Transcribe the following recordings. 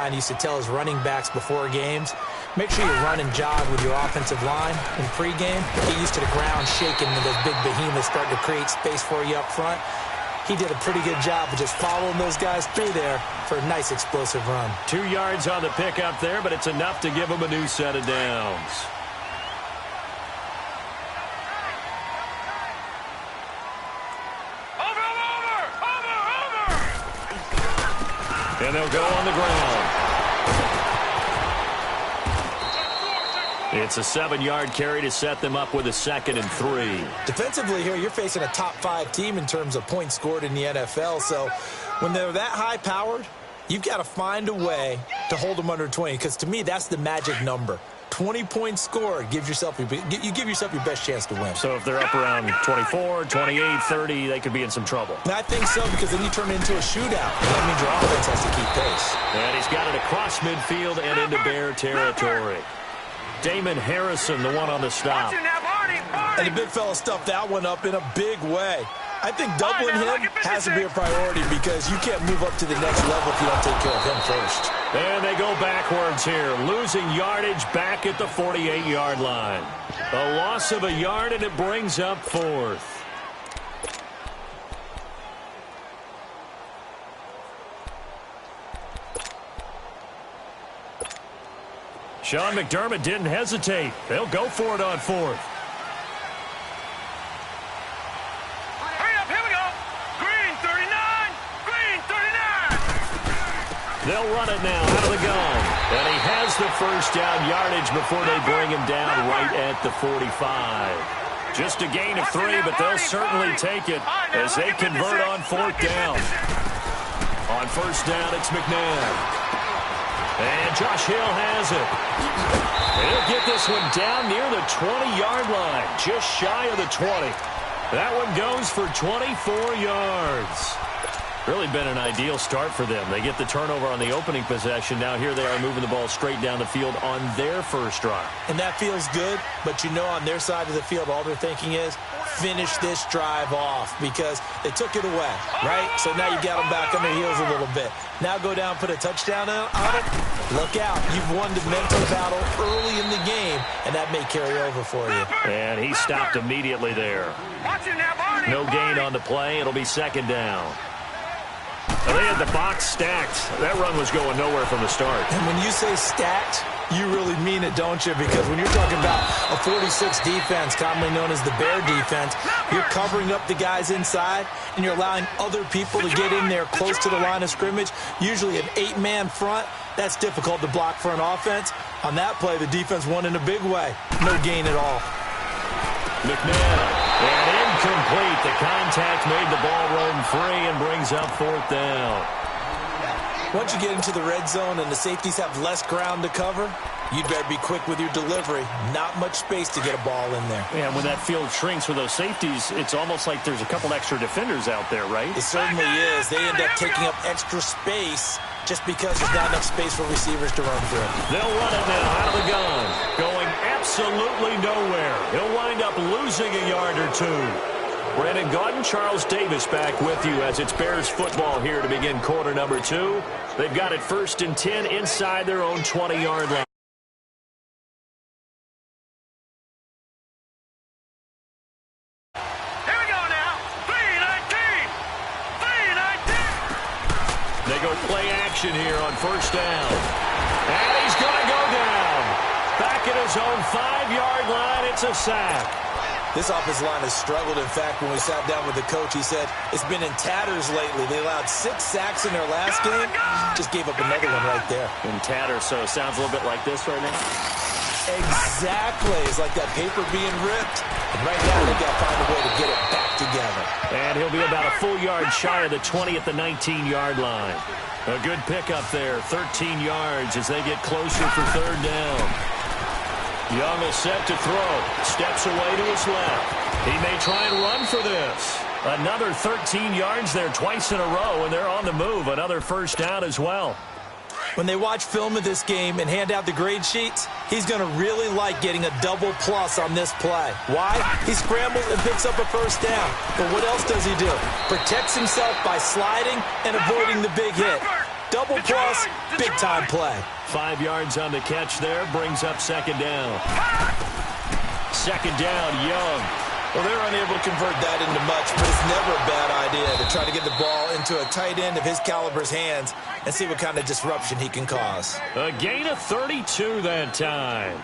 I used to tell his running backs before games, make sure you run and jog with your offensive line in pregame. Get used to the ground shaking when those big behemoths start to create space for you up front. He did a pretty good job of just following those guys through there for a nice explosive run. 2 yards on the pickup there, but it's enough to give him a new set of downs. And they'll go on the ground. It's a 7-yard carry to set them up with a 2nd and 3. Defensively here, you're facing a top-5 team in terms of points scored in the NFL. So when they're that high-powered, you've got to find a way to hold them under 20. Because to me, that's the magic number. 20 points scored, you give yourself your best chance to win. So if they're up around 24, 28, 30, they could be in some trouble. And I think so, because then you turn it into a shootout. That means your offense has to keep pace. And he's got it across midfield and into Bear territory. Damon Harrison, the one on the stop. And the big fella stuffed that one up in a big way. I think doubling him has to be a priority because you can't move up to the next level if you don't take care of him first. And they go backwards here, losing yardage back at the 48-yard line. A loss of a yard, and it brings up 4th. Sean McDermott didn't hesitate. They'll go for it on 4th. They'll run it now out of the gun. And he has the first down yardage before they bring him down right at the 45. Just a gain of 3, but they'll certainly take it as they convert on 4th down. On 1st down, it's McNabb. And Josh Hill has it. He'll get this one down near the 20-yard line, just shy of the 20. That one goes for 24 yards. Really been an ideal start for them. They get the turnover on the opening possession. Now here they are moving the ball straight down the field on their first drive. And that feels good, but you know on their side of the field, all they're thinking is finish this drive off because they took it away, right? So now you got them back on their heels a little bit. Now go down, put a touchdown on it. Look out. You've won the mental battle early in the game, and that may carry over for you. And he stopped immediately there. No gain on the play. It'll be 2nd down. They had the box stacked. That run was going nowhere from the start. And when you say stacked, you really mean it, don't you? Because when you're talking about a 46 defense, commonly known as the Bear defense, you're covering up the guys inside, and you're allowing other people to get in there close to the line of scrimmage, usually an 8-man front. That's difficult to block for an offense. On that play, the defense won in a big way. No gain at all. McNabb. And incomplete. The contact made the ball roam free and brings up 4th down. Once you get into the red zone and the safeties have less ground to cover, you'd better be quick with your delivery. Not much space to get a ball in there. And when that field shrinks with those safeties, it's almost like there's a couple extra defenders out there, right? It certainly is. They end up taking up extra space just because there's not enough space for receivers to run through. They'll run it now out of the gun. Going absolutely nowhere. He'll wind up losing a yard or 2. Brandon Gaudin, Charles Davis back with you as it's Bears football here to begin quarter number 2. They've got it 1st and 10 inside their own 20-yard line. Here we go now. 3-19. They go play action here on 1st down. And he's going to go down. Back at his own 5-yard line, it's a sack. This offensive line has struggled. In fact, when we sat down with the coach, he said it's been in tatters lately. They allowed 6 sacks in their last game. Just gave up another one right there. In tatters, so it sounds a little bit like this right now. Exactly. It's like that paper being ripped. And right now, they've got to find a way to get it back together. And he'll be about a full yard shy of the 20 at the 19-yard line. A good pickup there, 13 yards as they get closer for 3rd down. Young will set to throw. Steps away to his left. He may try and run for this. Another 13 yards there twice in a row, and they're on the move. Another 1st down as well. When they watch film of this game and hand out the grade sheets, he's going to really like getting a double plus on this play. Why? He scrambles and picks up a 1st down. But what else does he do? Protects himself by sliding and avoiding the big hit. Double plus, big-time play. 5 yards on the catch there, brings up second down. Second down, Young. Well, they're unable to convert that into much, but it's never a bad idea to try to get the ball into a tight end of his caliber's hands and see what kind of disruption he can cause. A gain of 32 that time.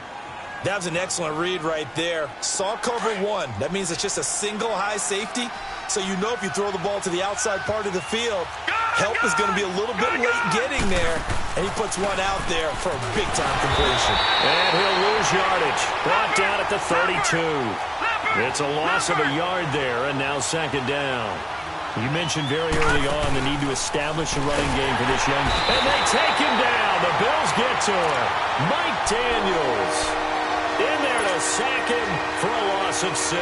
That was an excellent read right there. Saw cover one. That means it's just a single high safety. So you know if you throw the ball to the outside part of the field, help is going to be a little bit late getting there. And he puts one out there for a big-time completion. And he'll lose yardage. Brought down at the 32. It's a loss of a yard there, and now second down. You mentioned very early on the need to establish a running game for this young. And they take him down. The Bills get to him. Mike Daniels in there to sack him for a loss of 6.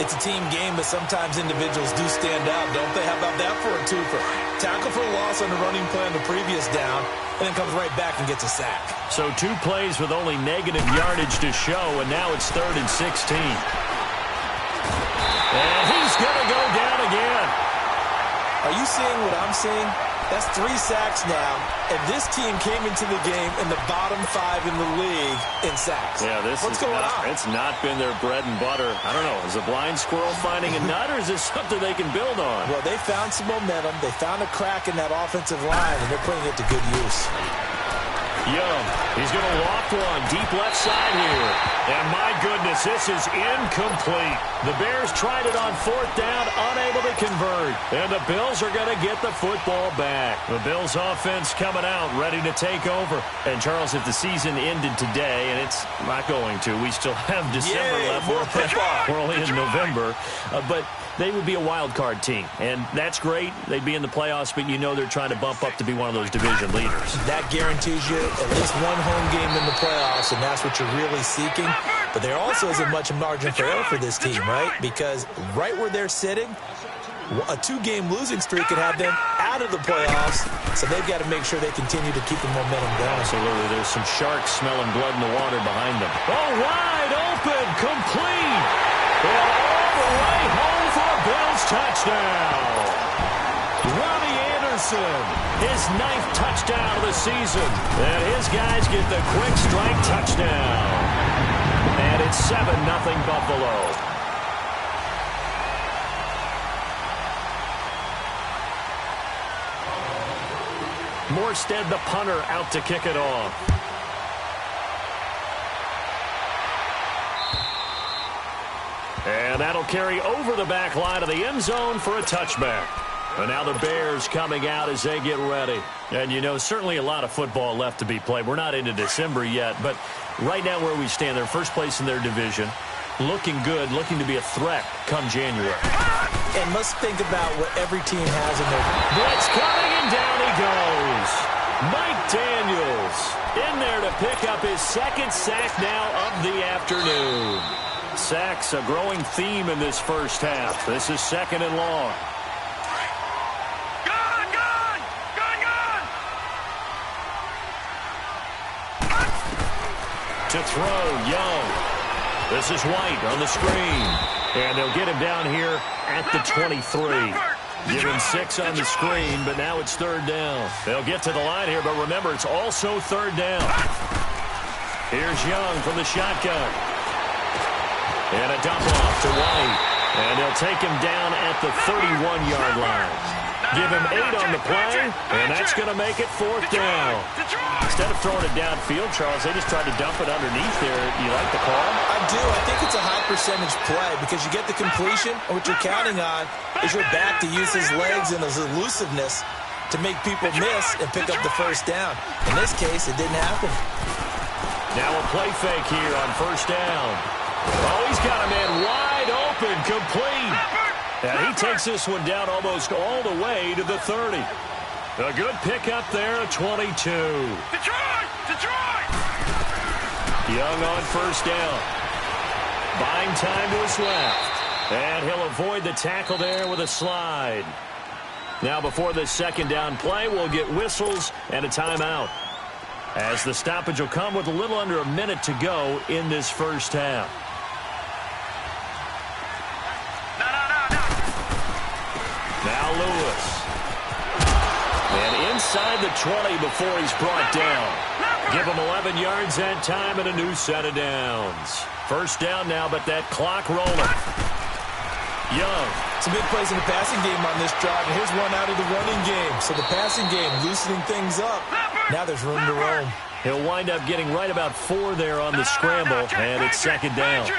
It's a team game, but sometimes individuals do stand out, don't they? How about that for a twofer? Tackle for a loss on the running play on the previous down, and then comes right back and gets a sack. So 2 plays with only negative yardage to show, and now it's 3rd and 16. And he's going to go down again. Are you seeing what I'm seeing? That's 3 sacks now, and this team came into the game in the bottom 5 in the league in sacks. Yeah, What's going on? It's not been their bread and butter. I don't know, is a blind squirrel finding a nut, or is this something they can build on? Well, they found some momentum. They found a crack in that offensive line, and they're putting it to good use. Young, he's going to loft one deep left side here. And my goodness, this is incomplete. The Bears tried it on 4th down, unable to convert. And the Bills are going to get the football back. The Bills offense coming out, ready to take over. And Charles, if the season ended today, and it's not going to, we still have December left. We're only in November. But they would be a wild card team. And that's great. They'd be in the playoffs, but you know they're trying to bump up to be one of those division leaders. That guarantees you at least one home game in the playoffs, and that's what you're really seeking. But there also isn't much margin for error for this team, right? Because right where they're sitting, a 2-game losing streak could have them out of the playoffs, so they've got to make sure they continue to keep the momentum going. Absolutely. There's some sharks smelling blood in the water behind them. Oh, wide open, complete. And all the way home for a Bills touchdown. Robbie Anderson, his 9th touchdown of the season. And his guys get the quick strike touchdown. And it's 7-0 Buffalo. Morstead, the punter, out to kick it off. And that'll carry over the back line of the end zone for a touchback. And now the Bears coming out as they get ready. And, you know, certainly a lot of football left to be played. We're not into December yet, but right now where we stand, they're first place in their division. Looking good, looking to be a threat come January. And let's think about what every team has in their... Blitz coming, and down he goes. Mike Daniels in there to pick up his 2nd sack now of the afternoon. Sacks, a growing theme in this first half. This is 2nd and long. To throw, Young. This is White on the screen. And they'll get him down here at the 23. Give him 6 on the screen, but now it's 3rd down. They'll get to the line here, but remember, it's also 3rd down. Here's Young from the shotgun. And a dump off to White. And they'll take him down at the 31-yard line. Give him 8 on the play, and that's going to make it 4th down. Instead of throwing it downfield, Charles, they just tried to dump it underneath there. You like the call? I do. I think it's a high-percentage play because you get the completion, and what you're counting on is your back to use his legs and his elusiveness to make people miss and pick up the 1st down. In this case, it didn't happen. Now a play fake here on 1st down. Oh, he's got a man wide open, complete. And he takes this one down almost all the way to the 30. A good pickup there at 22. Detroit! Young on 1st down. Buying time to his left. And he'll avoid the tackle there with a slide. Now before this 2nd down play, we'll get whistles and a timeout, as the stoppage will come with a little under a minute to go in this first half. Now Lewis. And inside the 20 before he's brought down. Give him 11 yards that time and a new set of downs. First down now, but that clock rolling. Young. Some big plays in the passing game on this drive, and here's one out of the running game. So the passing game loosening things up. Now there's room to roam. He'll wind up getting right about 4 there on the scramble, and it's second down.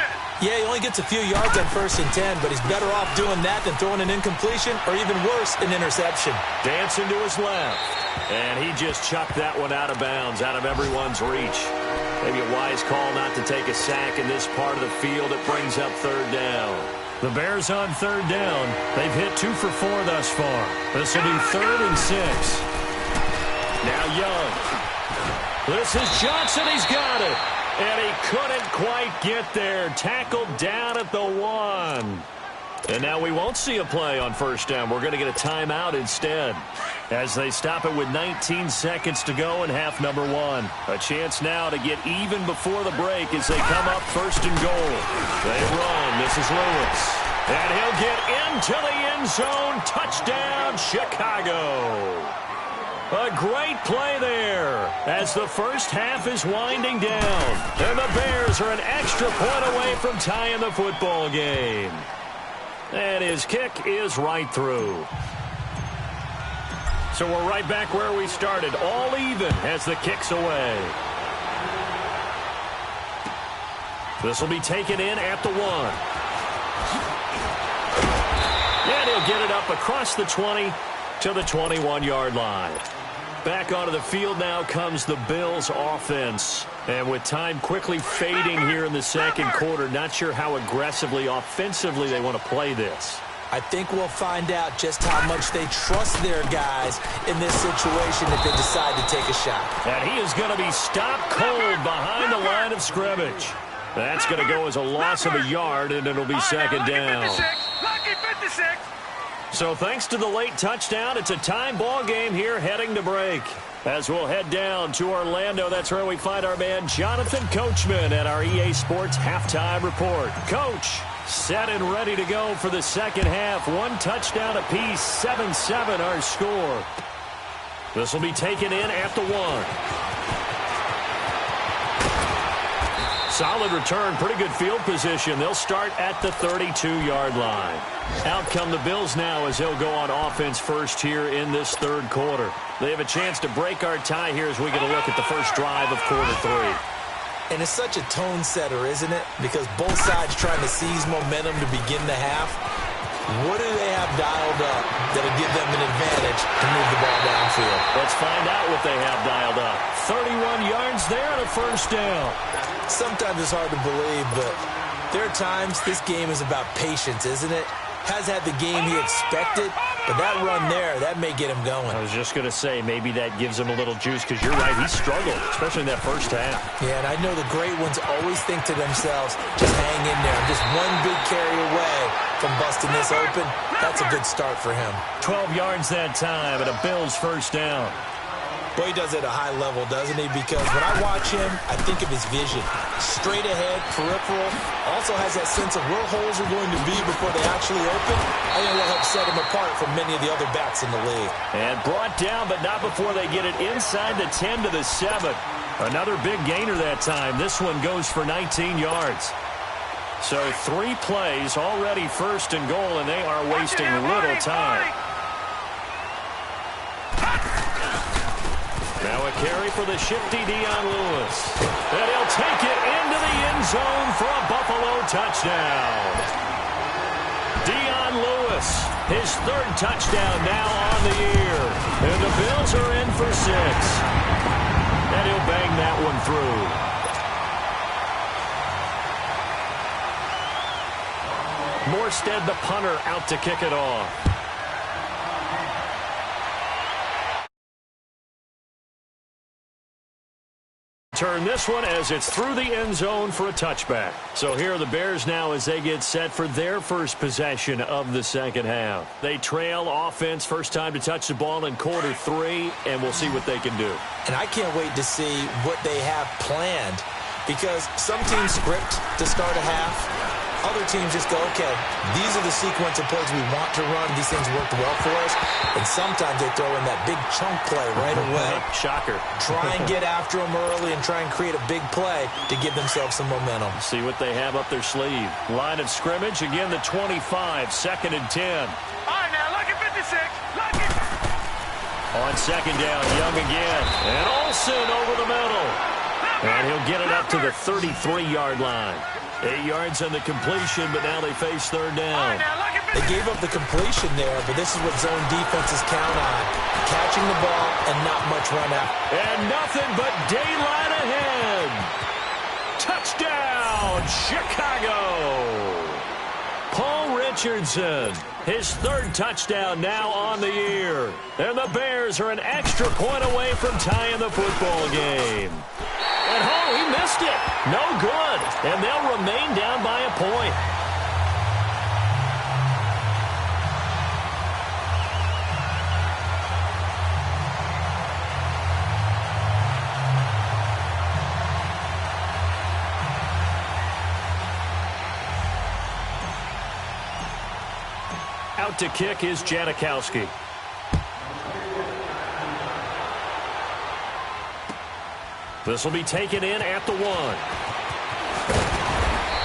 Yeah, he only gets a few yards on 1st and 10, but he's better off doing that than throwing an incompletion or even worse, an interception. Dancing to his left, and he just chucked that one out of bounds, out of everyone's reach. Maybe a wise call not to take a sack in this part of the field. It brings up third down. The Bears on third down. They've hit 2 for 4 thus far. This will be 3rd and 6. Now Young. This is Johnson. He's got it. And he couldn't quite get there. Tackled down at the 1. And now we won't see a play on first down. We're going to get a timeout instead, as they stop it with 19 seconds to go in half number 1. A chance now to get even before the break as they come up 1st and goal. They run. This is Lewis. And he'll get into the end zone. Touchdown, Chicago. A great play there as the first half is winding down. And the Bears are an extra point away from tying the football game. And his kick is right through. So we're right back where we started, all even as the kick's away. This will be taken in at the 1. And he'll get it up across the 20 to the 21-yard line. Back onto the field now comes the Bills offense. And with time quickly fading here in the second quarter, not sure how aggressively, offensively they want to play this. I think we'll find out just how much they trust their guys in this situation if they decide to take a shot. And he is going to be stopped cold behind the line of scrimmage. That's going to go as a loss of a yard, and it'll be second down. Lucky 56. So thanks to the late touchdown, it's a time ball game here heading to break. As we'll head down to Orlando, that's where we find our man Jonathan Coachman at our EA Sports Halftime Report. Coach, set and ready to go for the second half. 1 touchdown apiece, 7-7 our score. This will be taken in at the 1. Solid return, pretty good field position. They'll start at the 32-yard line. Out come the Bills now as they'll go on offense first here in this third quarter. They have a chance to break our tie here as we get a look at the first drive of quarter 3. And it's such a tone setter, isn't it? Because both sides trying to seize momentum to begin the half. What do they have dialed up that'll give them an advantage to move the ball downfield? Let's find out what they have dialed up. 31 yards there and a first down. Sometimes it's hard to believe, but there are times this game is about patience, isn't it? Has had the game he expected, but that run there, that may get him going. I was just going to say, maybe that gives him a little juice, because you're right, he struggled, especially in that first half. Yeah, and I know the great ones always think to themselves, just hang in there. I'm just one big carry away from busting this open. That's a good start for him. 12 yards that time, and a Bills first down. Boy, he does it at a high level, doesn't he? Because when I watch him, I think of his vision. Straight ahead, peripheral. Also has that sense of where holes are going to be before they actually open. I think that'll help set him apart from many of the other backs in the league. And brought down, but not before they get it inside the 10 to the 7. Another big gainer that time. This one goes for 19 yards. So 3 plays, already first and goal, and they are wasting little time. Now a carry for the shifty Dion Lewis. And he'll take it into the end zone for a Buffalo touchdown. Dion Lewis, his 3rd touchdown now on the year. And the Bills are in for 6. And he'll bang that one through. Morstead, the punter, out to kick it off. Turn this one as it's through the end zone for a touchback. So here are the Bears now as they get set for their first possession of the second half. They trail offense, first time to touch the ball in quarter 3, and we'll see what they can do. And I can't wait to see what they have planned, because some teams script to start a half. other teams just go, okay, these are the sequence of plays we want to run. These things worked well for us. And sometimes they throw in that big chunk play right away. Shocker. Try and get after them early and try and create a big play to give themselves some momentum. See what they have up their sleeve. Line of scrimmage, again the 25, 2nd and 10. All right, now, look at 56. Look at... On 2nd down, Young again. And Olsen over the middle. And he'll get it up to the 33-yard line. 8 yards on the completion, but now they face 3rd down. They gave up the completion there, but this is what zone defenses count on. Catching the ball and not much run out. And nothing but daylight ahead. Touchdown, Chicago. Paul Richardson, his 3rd touchdown now on the year. And the Bears are an extra point away from tying the football game. And oh, he missed it. No good. And they'll remain down by a point. Out to kick is Janikowski. This will be taken in at the 1.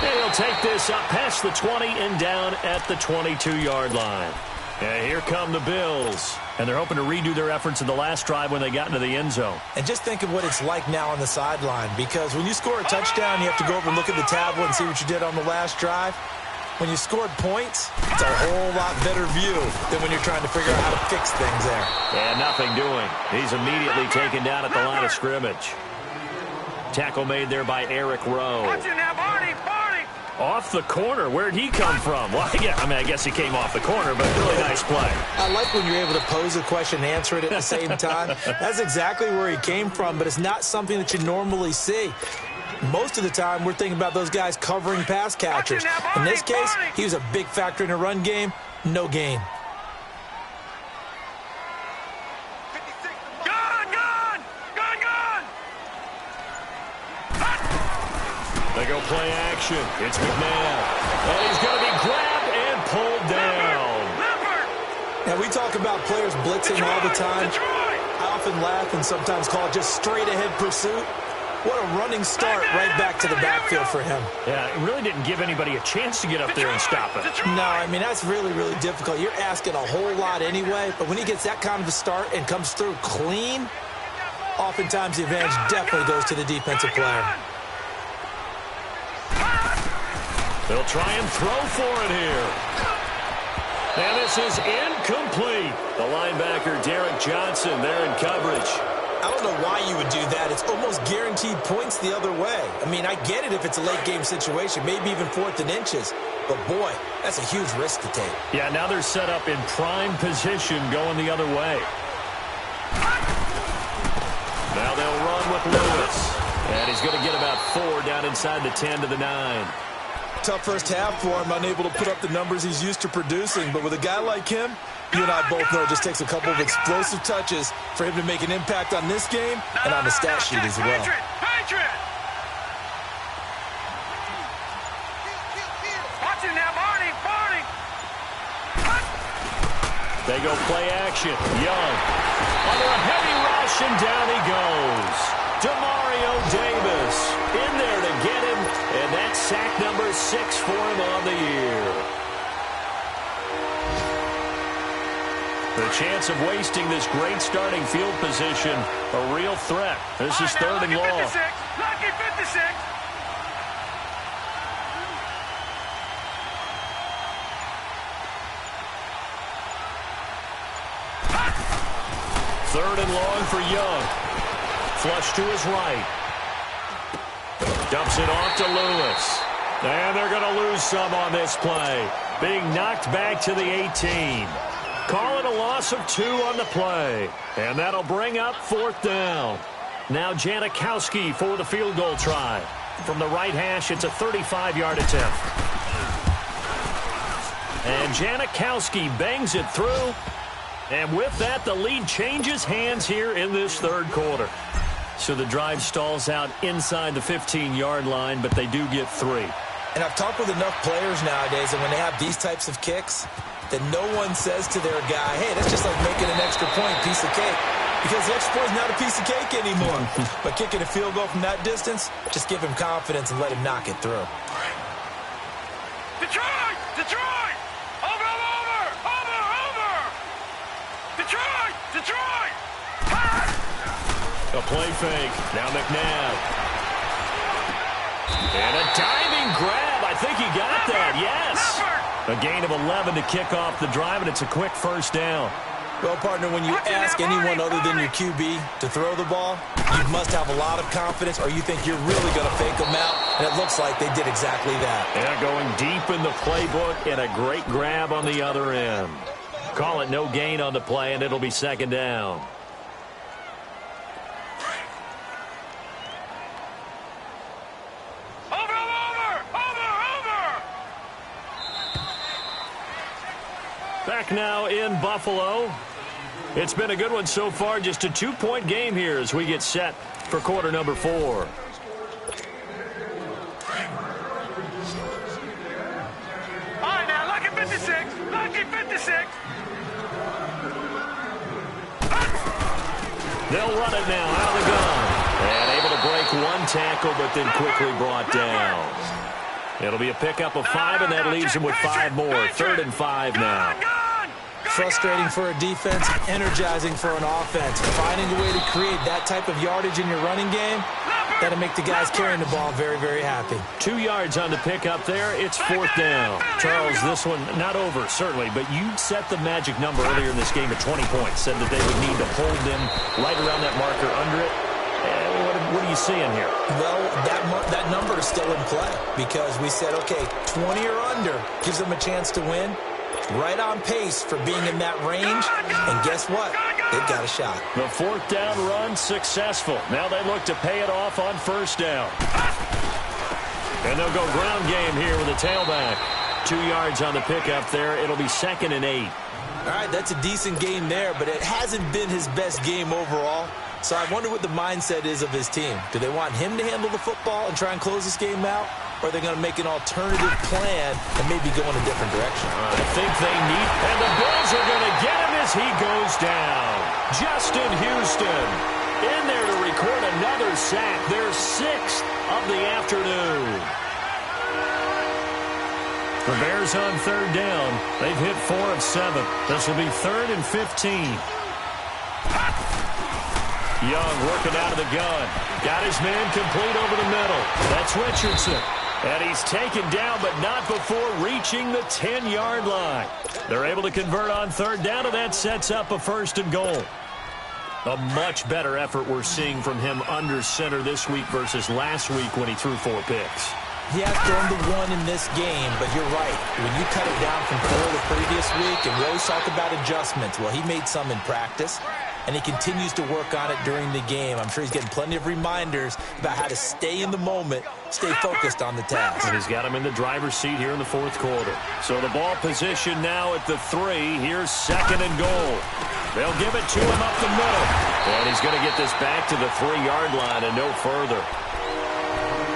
And he'll take this up past the 20 and down at the 22-yard line. And here come the Bills. And they're hoping to redo their efforts in the last drive when they got into the end zone. And just think of what it's like now on the sideline. Because when you score a touchdown, you have to go over and look at the tablet and see what you did on the last drive. When you scored points, it's a whole lot better view than when you're trying to figure out how to fix things there. And nothing doing. He's immediately taken down at the line of scrimmage. Tackle made there by Eric Rowe. Watch it now, Barney, Barney. Off the corner. Where'd he come from? Well, yeah, I guess he came off the corner, but really nice play. I like when you're able to pose a question and answer it at the same time. That's exactly where he came from, but it's not something that you normally see. Most of the time, we're thinking about those guys covering pass catchers. In this case, he was a big factor in the run game. No gain. They go play action. It's McNabb. And he's going to be grabbed and pulled down. Now, we talk about players blitzing all the time. I often laugh and sometimes call it just straight-ahead pursuit. What a running start right back to the backfield for him. Yeah, it really didn't give anybody a chance to get up there and stop it. No, I mean, that's really, really difficult. You're asking a whole lot anyway, but when he gets that kind of a start and comes through clean, oftentimes the advantage definitely goes to the defensive player. They'll try and throw for it here. And this is incomplete. The linebacker, Derek Johnson, there in coverage. I don't know why you would do that. It's almost guaranteed points the other way. I mean, I get it if it's a late-game situation, maybe even 4th and inches. But, boy, that's a huge risk to take. Yeah, now they're set up in prime position going the other way. Now they'll run with Lewis. And he's going to get about 4 down inside the 10 to the 9. Tough first half for him, unable to put up the numbers he's used to producing. But with a guy like him, you and I both know it just takes a couple of explosive touches for him to make an impact on this game and on the stat sheet as well. Watch it now, Barney, Barney. They go play action. Young under a heavy rush, and down he goes. Demario Davis in there to get him, and that's sack number 6 for him on the year. The chance of wasting this great starting field position, a real threat. This is 3rd and long. Lucky 56. Third and long for Young. Flush to his right. Dumps it off to Lewis. And they're going to lose some on this play. Being knocked back to the 18. Call it a loss of 2 on the play. And that'll bring up 4th down. Now Janikowski for the field goal try. From the right hash, it's a 35-yard attempt. And Janikowski bangs it through. And with that, the lead changes hands here in this 3rd quarter. So the drive stalls out inside the 15-yard line, but they do get 3. And I've talked with enough players nowadays, and when they have these types of kicks, that no one says to their guy, hey, that's just like making an extra point, piece of cake. Because the extra point is not a piece of cake anymore. But kicking a field goal from that distance, just give him confidence and let him knock it through. Detroit! Detroit! Over! Detroit! Detroit! A play fake. Now McNabb. And a diving grab. I think he got that. Yes. A gain of 11 to kick off the drive, and it's a quick first down. Well, partner, when you ask anyone other than your QB to throw the ball, you must have a lot of confidence, or you think you're really going to fake them out, and it looks like they did exactly that. Yeah, going deep in the playbook, and a great grab on the other end. Call it no gain on the play, and it'll be second down. Back now in Buffalo. It's been a good one so far. Just a 2-point game here as we get set for quarter number 4. All right, now, lucky 56. Lucky 56. They'll run it now out of the gun. And able to break one tackle, but then quickly brought down. It'll be a pickup of 5, and that leaves them with 5 more. 3rd and 5 now. Frustrating for a defense, energizing for an offense. Finding a way to create that type of yardage in your running game, that'll make the guys carrying the ball very, very happy. 2 yards on the pickup there. It's 4th down. Charles, this one not over, certainly, but you set the magic number earlier in this game at 20 points. Said that they would need to hold them right around that marker under it. What are you seeing here? Well, that number is still in play because we said, okay, 20 or under gives them a chance to win. Right on pace for being in that range. And guess what? They've got a shot. The 4th down run successful. Now they look to pay it off on 1st down. And they'll go ground game here with a tailback. 2 yards on the pickup there. It'll be 2nd and 8. All right, that's a decent game there, but it hasn't been his best game overall. So I wonder what the mindset is of his team. Do they want him to handle the football and try and close this game out? Or are they going to make an alternative plan and maybe go in a different direction? I think they need, and the Bills are going to get him as he goes down. Justin Houston in there to record another sack. Their 6th of the afternoon. The Bears on 3rd down. They've hit 4 of 7. This will be 3rd and 15. Young working out of the gun. Got his man complete over the middle. That's Richardson. And he's taken down, but not before reaching the 10-yard line. They're able to convert on 3rd down, and that sets up a 1st and goal. A much better effort we're seeing from him under center this week versus last week when he threw 4 picks. He has thrown the 1 in this game, but you're right. When you cut it down from 4 the previous week, and we always talk about adjustments, well, he made some in practice, and he continues to work on it during the game. I'm sure he's getting plenty of reminders about how to stay in the moment, stay focused on the task. And he's got him in the driver's seat here in the 4th quarter. So the ball position now at the 3. Here's 2nd and goal. They'll give it to him up the middle. And he's going to get this back to the 3-yard line and no further.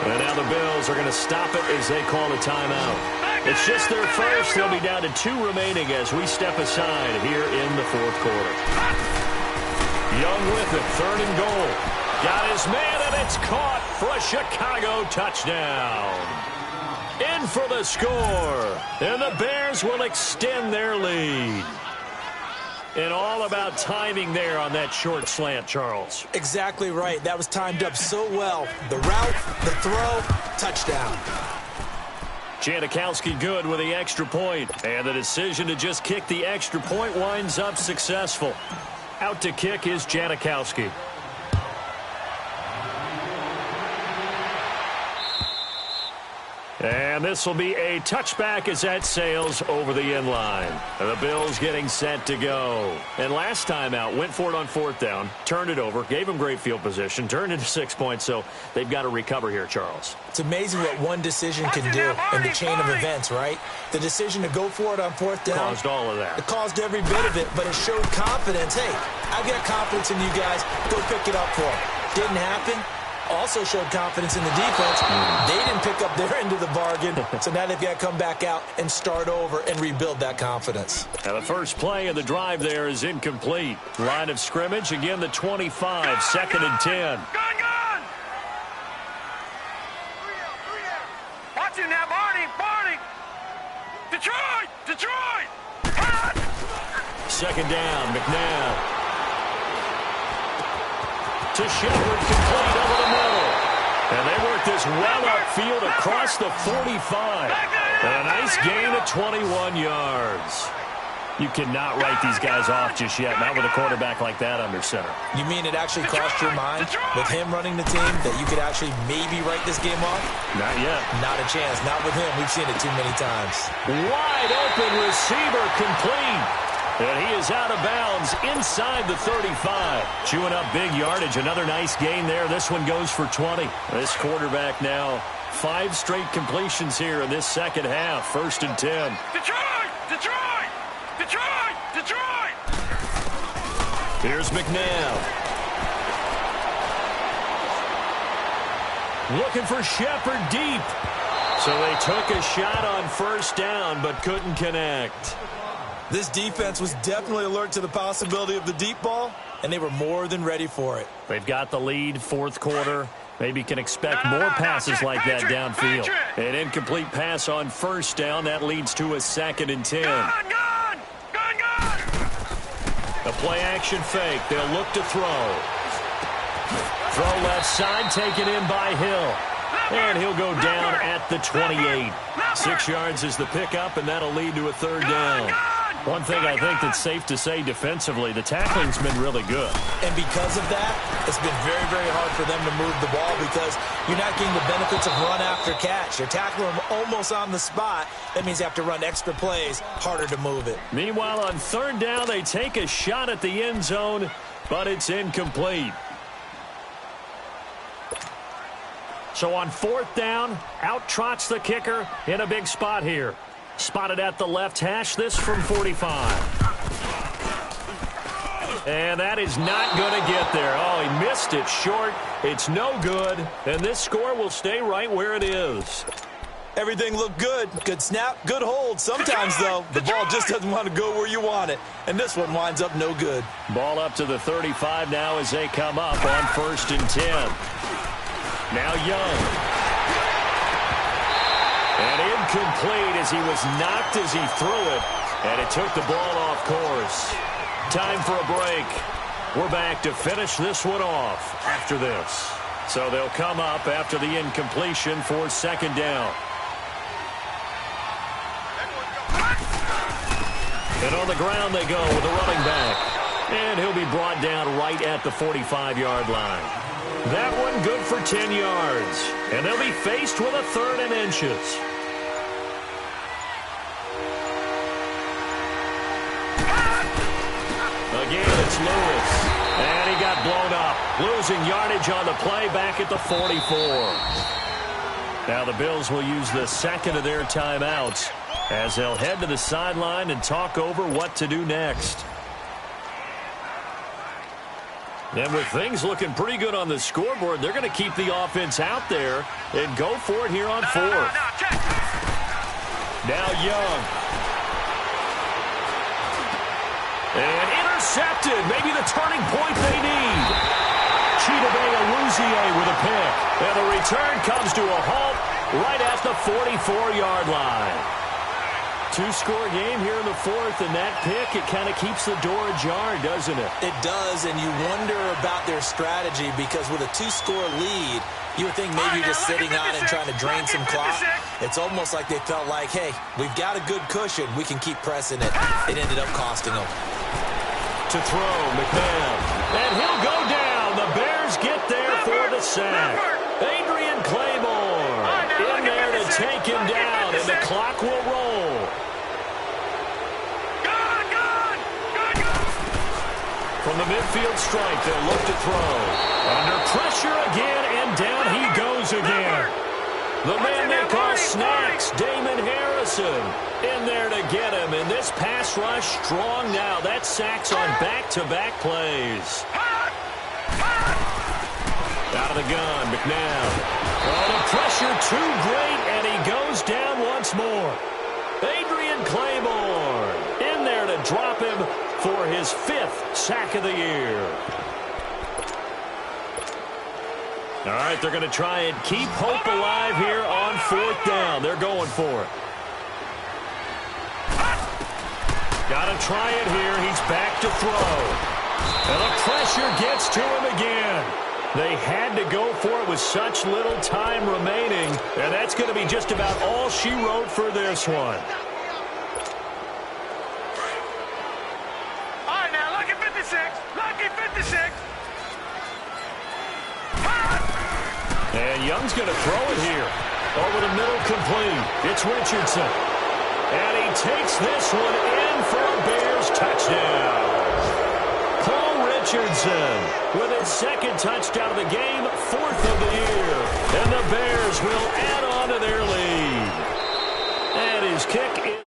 And now the Bills are going to stop it as they call a timeout. It's just their first. They'll be down to 2 remaining as we step aside here in the 4th quarter. Young with it, 3rd and goal. Got his man, and it's caught for a Chicago touchdown. In for the score, and the Bears will extend their lead. And all about timing there on that short slant, Charles. Exactly right. That was timed up so well. The route, the throw, touchdown. Janikowski good with the extra point. And the decision to just kick the extra point winds up successful. Out to kick is Janikowski. And this will be a touchback as that sails over the end line. And the Bills getting set to go. And last time out, went for it on 4th down, turned it over, gave them great field position, turned into 6 points, so they've got to recover here, Charles. It's amazing what one decision can do in the chain of events, right? The decision to go for it on 4th down. Caused all of that. It caused every bit of it, but it showed confidence. Hey, I've got confidence in you guys. Go pick it up for them. Didn't happen. also showed confidence in the defense. They didn't pick up their end of the bargain, so now they've got to come back out and start over and rebuild that confidence. Now the first play of the drive there is incomplete. Line of scrimmage, again the 25, second and 10. Gun! Watch him now, Barney! Detroit! Hot! Second down, McNabb. To Shepard, complete over the middle. And they work this well upfield across the 45. And a nice gain of 21 yards. You cannot write these guys off just yet, not with a quarterback like that under center. You mean it actually crossed your mind with him running the team that you could actually maybe write this game off? Not yet. Not a chance. Not with him. We've seen it too many times. Wide open receiver complete. And he is out of bounds inside the 35. Chewing up big yardage. Another nice gain there. This one goes for 20. This quarterback now 5 straight completions here in this second half. First and 10. Detroit! Here's McNabb. Looking for Shepard deep. So they took a shot on first down but couldn't connect. This defense was definitely alert to the possibility of the deep ball, and they were more than ready for it. They've got the lead, fourth quarter. Maybe can expect more passes like that downfield. An incomplete pass on first down. That leads to a second and 10. Gun! A play-action fake. They'll look to throw. Throw left side, taken in by Hill. And he'll go down at the 28. 6 yards is the pickup, and that'll lead to a third down. One thing I think that's safe to say defensively, the tackling's been really good. And because of that, it's been very, very hard for them to move the ball because you're not getting the benefits of run after catch. You're tackling them almost on the spot. That means you have to run extra plays, harder to move it. Meanwhile, on third down, they take a shot at the end zone, but it's incomplete. So on fourth down, out trots the kicker in a big spot here. Spotted at the left hash, this from 45. And that is not going to get there. Oh, he missed it short. It's no good. And this score will stay right where it is. Everything looked good. Good snap, good hold. Sometimes, though, the ball just doesn't want to go where you want it. And this one winds up no good. Ball up to the 35 now as they come up on first and 10. Now Young. And incomplete as he was knocked as he threw it. And it took the ball off course. Time for a break. We're back to finish this one off after this. So they'll come up after the incompletion for second down. And on the ground they go with a running back. And he'll be brought down right at the 45-yard line. That one good for 10 yards. And they'll be faced with a third and inches. Again, it's Lewis. And he got blown up. Losing yardage on the play back at the 44. Now the Bills will use the second of their timeouts as they'll head to the sideline and talk over what to do next. And with things looking pretty good on the scoreboard, they're going to keep the offense out there and go for it here on fourth. Now Young. And intercepted. Maybe the turning point they need. Chidobe with a pick. And the return comes to a halt right at the 44-yard line. Two-score game here in the fourth, and that pick, it kind of keeps the door ajar, doesn't it? It does, and you wonder about their strategy because with a two-score lead, you would think maybe you're just sitting on it and trying to drain some clock. It's almost like they felt like, hey, we've got a good cushion. We can keep pressing it. It ended up costing them. To throw, McNabb. And he'll go down. The Bears get there for the sack. Adrian Claymore in there to take him down, and the clock will roll. From the midfield stripe, they'll look to throw. Under pressure again, and down he goes again. The man they call Snacks, Damon Harrison, in there to get him. And this pass rush strong now. That's sacks on back-to-back plays. Out out of the gun. McNabb. Oh, the pressure too great, and he goes down once more. Adrian Claiborne in there to drop him for his 5th sack of the year. All right, they're going to try and keep hope alive here on 4th down. They're going for it. Got to try it here. He's back to throw. And the pressure gets to him again. They had to go for it with such little time remaining, and that's going to be just about all she wrote for this one. All right, now, lucky 56. Lucky 56. And Young's going to throw it here. Over the middle, complete. It's Richardson. And he takes this one in for a Bears touchdown. Paul Richardson with his 2nd touchdown of the game, 4th of the year. And the Bears will add on to their lead. And his kick is...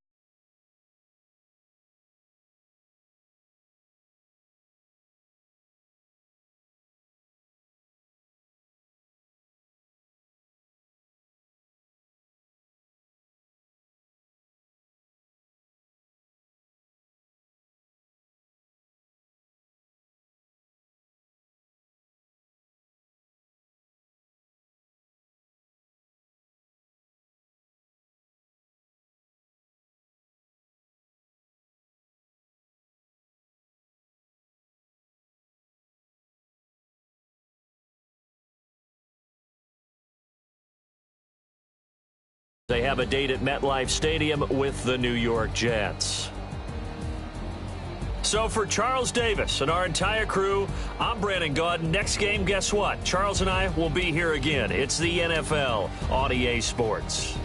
They have a date at MetLife Stadium with the New York Jets. So for Charles Davis and our entire crew, I'm Brandon Gaudin. Next game, guess what? Charles and I will be here again. It's the NFL on EA Sports.